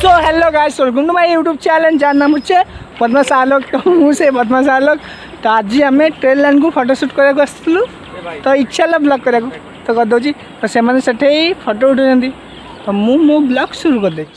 So hello guys welcome to my YouTube channel जार नाम हे बदमाश आलोक। तो मुझे बदमाश आलोक तो आज आम ट्रेन लाइन को फोटोशूट कराया आसलु तो इच्छा है ब्लॉग कराया तो करदे तो से फोटो उठाई तो मो ब्लॉग शुरू करदे।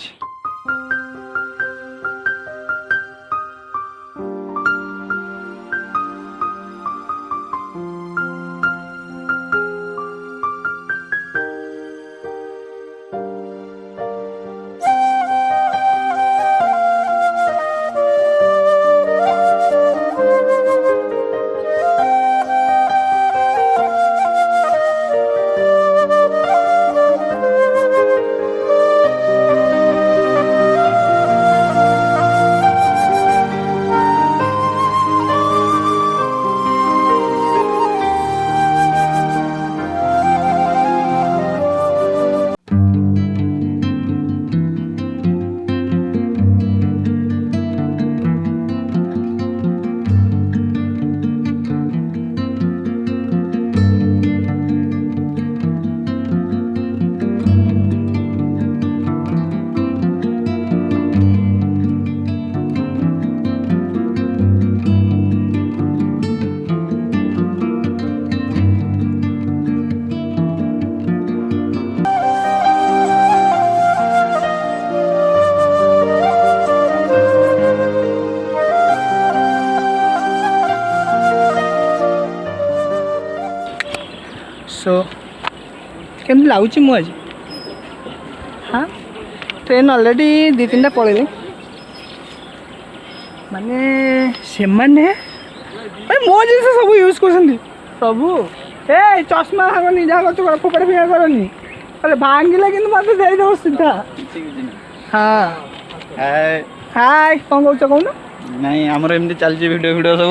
सो केमती लगुच मुझे हाँ ट्रेन ऑलरेडी दी तीन पड़े माने से माने मो जिन सब यूज कर प्रभु ए चश्मा भागनी जहाँ कर फोपड़ा फिंगा करनी अरे भांगिले कि मत देदेव सीधा। हाँ हाय कौन कौच कौन नहीं आमर एमती चलती वीडियो वीडियो सब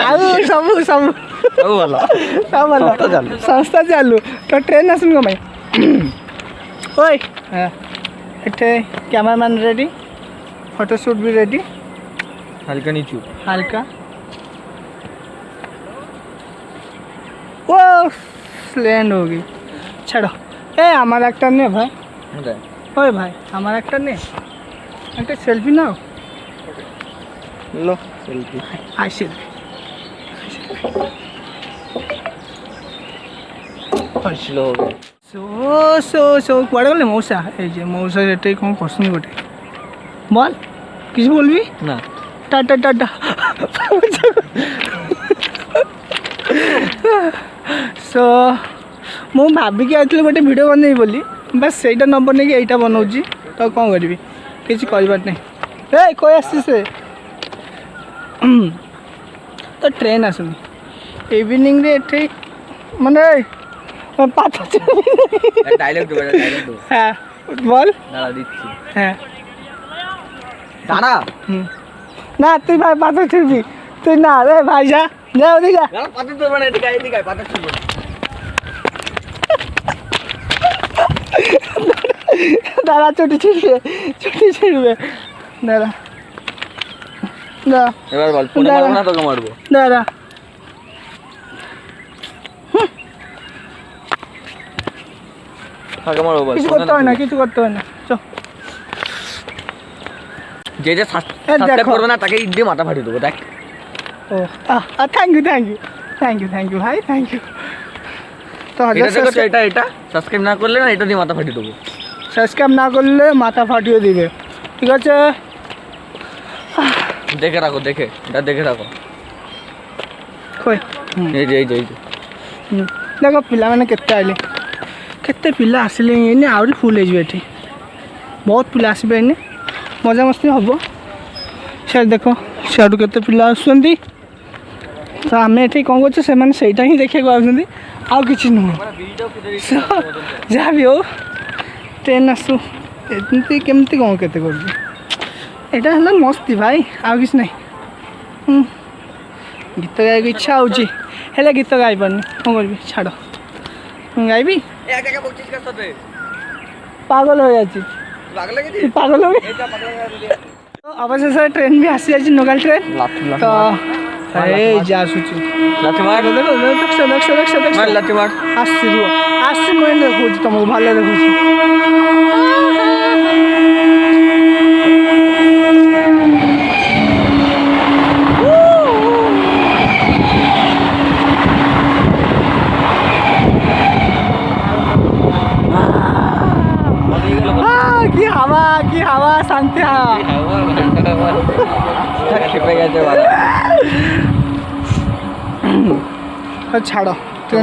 सब सब सब भल संस्था चालू तो ट्रेन आसन कम ओए एठे कैमरामैन रेडी फोटोशूट भी रेडी हल्का नीचू हल्का वो लैंड होगी छड़ो ए हमारा एक्टर नहीं भाई ओए भाई हमारा एक्टर नहीं एक सेल्फी ना लो सेल्फी आई सेल्फी स्लो हो गए सो सो सो कुआड़े गले मौसा ये मौसा ये कौन करसुनी गोटे बोल किसी बोलबी ना टाटा टाटा सो मु भाविकी आइली गोटे वीडियो बनई बोली बस सहीटा न बनई एटा बनाऊँ तो कौन करी किसी कर नहीं कोई आसी से तो ट्रेन आसुनी इवनिंग रे एठे माने पाथ डायलॉग दो हाँ बोल दादा दिच्छी हाँ दादा ना तुई भाई पाथ छुबी तुई ना रे भाई जा जा ओदी जा पाथ तो बने दिखाई पाथ छुबो दादा छोटी छिड़बे दादा ना এবার বল ফোনে মারবো না তোকে মারবো দাদা তোকে মারবো বল কিছু করতে হয় না কিছু করতে হয় না চল যে যে সাবস্ক্রাইব করবে না তাকে ইডি মাথা ফাটিয়ে দেবো দেখ ও thank you thank you thank you thank you ভাই থ্যাংক ইউ তো এটা এটা সাবস্ক্রাইব না করলে না এটা দিয়ে মাথা ফাটিয়ে দেবো সাবস্ক্রাইব না করলে মাথা ফাটিয়ে দিবে ঠিক আছে দেখে রাখো দেখে এটা দেখে রাখো কই এই যে এই যে দেখো ପିଲାମାନେ କେତେ ଆଇଲେ କେତେ ପିଲା ଆସିଲେ ଏଇନେ ଆହୁରି ଫୁଲ୍ ହେଇଯିବ ଏଠି ବହୁତ ପିଲା ଆସିବେ ଏଇନେ ମଜାମସ୍ତି ହେବ ସିଆଡ଼େ ଦେଖ ସିଆଡ଼ୁ କେତେ ପିଲା ଆସୁଛନ୍ତି ତ ଆମେ ଏଠି କ'ଣ କରୁଛୁ ସେମାନେ ସେଇଟା ହିଁ ଦେଖିବାକୁ ଆସୁଛନ୍ତି ଆଉ କିଛି ନୁହଁ ଯାହା ବି ହଉ ଟ୍ରେନ୍ ଆସୁ ଏମିତି କେମିତି କ'ଣ କେତେ କରୁଛୁ ଏଇଟା ହେଲା ମସ୍ତି ଭାଇ ଆଉ କିଛି ନାହିଁ ଗୀତ ଗାଇବାକୁ ଇଚ୍ଛା ହେଉଛି ହେଲେ ଗୀତ ଗାଇପାରୁନି କ'ଣ କରିବି ଛାଡ଼ ଗାଇବି ପାଗଲ ହୋଇଯାଉଛି ପାଗଲ ଅବଶେଷ ଟ୍ରେନ୍ ବି ଆସିଯାଇଛି ନୋଗାଲ ଟ୍ରେନ୍ ତ এই যে আসুছি লাথি মার দেখো দেখছো দেখছো দেখছো দেখছো মার লাথি মার আসছি রুহ আসছি মই দেখুছি তোমাকে ভালো দেখুছি হাওয়া শান্তি হাওয়া খেপে গেছে বাবা ছাড়ো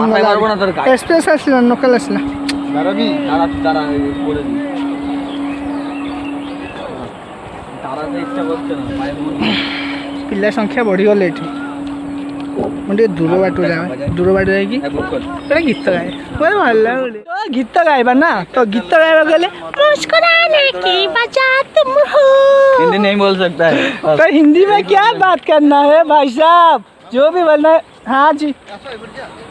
মাথায় মারবো না তোর গায়ে। এক্সপ্রেস আসলাম লোকাল আসলাম দাঁড়াবি দাঁড়া করে দিই দাঁড়াতে ইচ্ছা করছে না পায়ে ପିଲା ସଂଖ୍ୟା ବଢ଼ିଗଲେ ଏଠି ମୁଁ ଟିକେ ଦୂର ବାଟକୁ ଯାଏ ଦୂର ବାଟ ଯାଇକି ଗୋଟେ ଗୀତ ଗାଏ ମୋତେ ଭଲ ଲାଗୁନି ତ ଗୀତ ଗାଇବା ନା ତ ଗୀତ ଗାଇବାକୁ ଗଲେ मुस्कुराने की वजह तुम हो हिंदी नहीं बोल सकता है तो हिंदी में क्या बात करना है भाई साहब जो भी बोलना है हाँ जी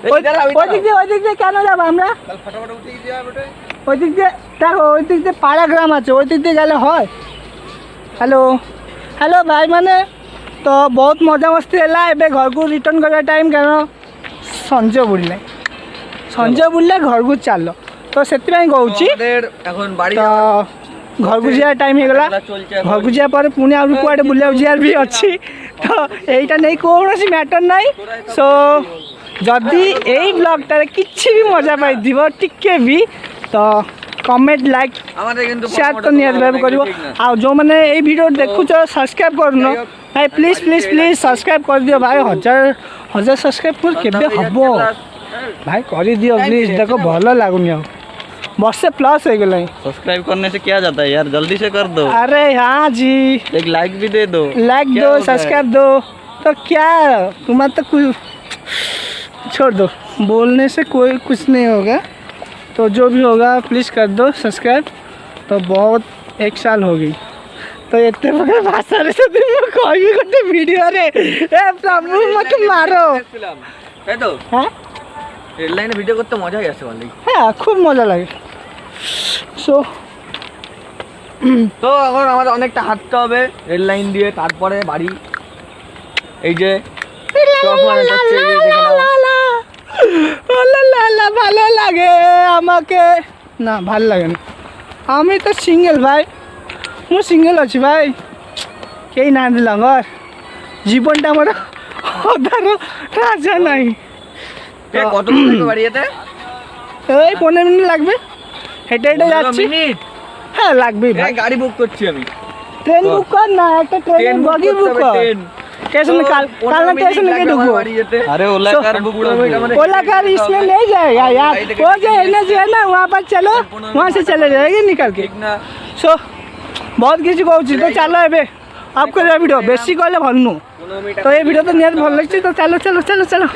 ওই দিক দিয়ে কেন যাবো আমরা ওই দিক দিয়ে দেখো ওই দিক দিয়ে পাড়া গ্রাম আছে ওই দিক দিয়ে গেলে হয় হ্যালো হ্যালো ভাই মানে তো ବହୁତ ମଜାମସ୍ତି ହେଲା ଏବେ ଘରକୁ ରିଟର୍ଣ୍ଣ କରିବା ଟାଇମ୍ କାରଣ ସଞ୍ଜ ବୁଡ଼ିଲେ ଘରକୁ ଚାଲ ତ ସେଥିପାଇଁ କହୁଛି এখন ବାড়ি ତ ଘରକୁ ଯିବା ଟାଇମ୍ ହେଇଗଲା ଘରକୁ ଯିବା ପରେ ପୁଣି ଆହୁରି କୁଆଡ଼େ ବୁଲିବାକୁ ଯିବାର ବି ଅଛି ତ ଏଇଟା ନେଇ କୌଣସି ମ୍ୟାଟର୍ ନାହିଁ ସୋ ଯଦି ଏଇ ବ୍ଲଗ୍ଟାରେ କିଛି ବି ମଜା ପାଇଥିବ ଟିକେ ବି ତ କମେଣ୍ଟ ଲାଇକ୍ আমাদের কিন্তু ସେୟାର ତ ନିହାତି ଭାବେ କରିବ ଆଉ ଯେଉଁମାନେ ଏଇ ଭିଡ଼ିଓ ଦେଖୁଛ ସବସ୍କ୍ରାଇବ୍ କରୁନ ଭାଇ ପ୍ଲିଜ୍ ସବସ୍କ୍ରାଇବ୍ କରିଦିଅ ଭାଇ ହଜାର ସବସ୍କ୍ରାଇବ୍ ମୋର କେବେ ହବ ଭାଇ କରିଦିଅ ପ୍ଲିଜ୍ ଦେଖ ଭଲ ଲାଗୁନି ଆଉ ବର୍ଷେ ପ୍ଲସ୍ ହେଇଗଲାଣି सब्सक्राइब करने से क्या जाता है यार जल्दी से कर दो अरे हाँ जी एक लाइक भी दे दो लाइक क्या दो होता है? सब्सक्राइब दो तो क्या तुम्हारा तो कुछ छोड़ दो बोलने से कोई कुछ नहीं होगा तो जो भी होगा प्लीज़ कर दो सब्सक्राइब तो बहुत एक साल हो गई तो इतने प्रकार भाषा रे से दिन में कोई भी गोटे वीडियो रे ए प्रभु मत मारो তাই তো हाँ রেল লাইনে ভিডিও করতে মজাই আসে ভালো হ্যাঁ খুব মজা লাগে সো তো এখন আমাদের অনেকটা হাঁটতে হবে রেল লাইন দিয়ে তারপরে বাড়ি এই যে চক মানে হচ্ছে এই যে দেখে নাও। ভালো লাগে আমাকে না ভাল লাগে না আমি তো সিঙ্গেল ভাই ମୁଁ ସିଙ୍ଗଲ୍ ଅଛି ଭାଇ କେହି ନାହାନ୍ତି ଲଙ୍ଗର ଜୀବନଟା ଆମର ଅଧାର ରାଜା ନାହିଁ এ কত মিনিট বাড়ি যেতে এই 15 মিনিট লাগবে হেঁটে হেঁটে যাচ্ছি মিনিট হ্যাঁ লাগবেই ভাই গাড়ি বুক করছি আমি ট্রেন বুক কর না একটা ট্রেন বগি বুক কর स्टेशन काल ना स्टेशन लेके ढुको अरे ओला कार बुक ओला कार इसमें नहीं जाएगा यार वो जो एनएच है ना वहाँ पर चलो वहाँ से चले जाएगी निकल के सो बहुत किसी कहूँ तो चलो ए आपको भिडियो बेसी कहले भल तो ये भिडियो तो निहत भल लगे तो चलो चलो चलो चलो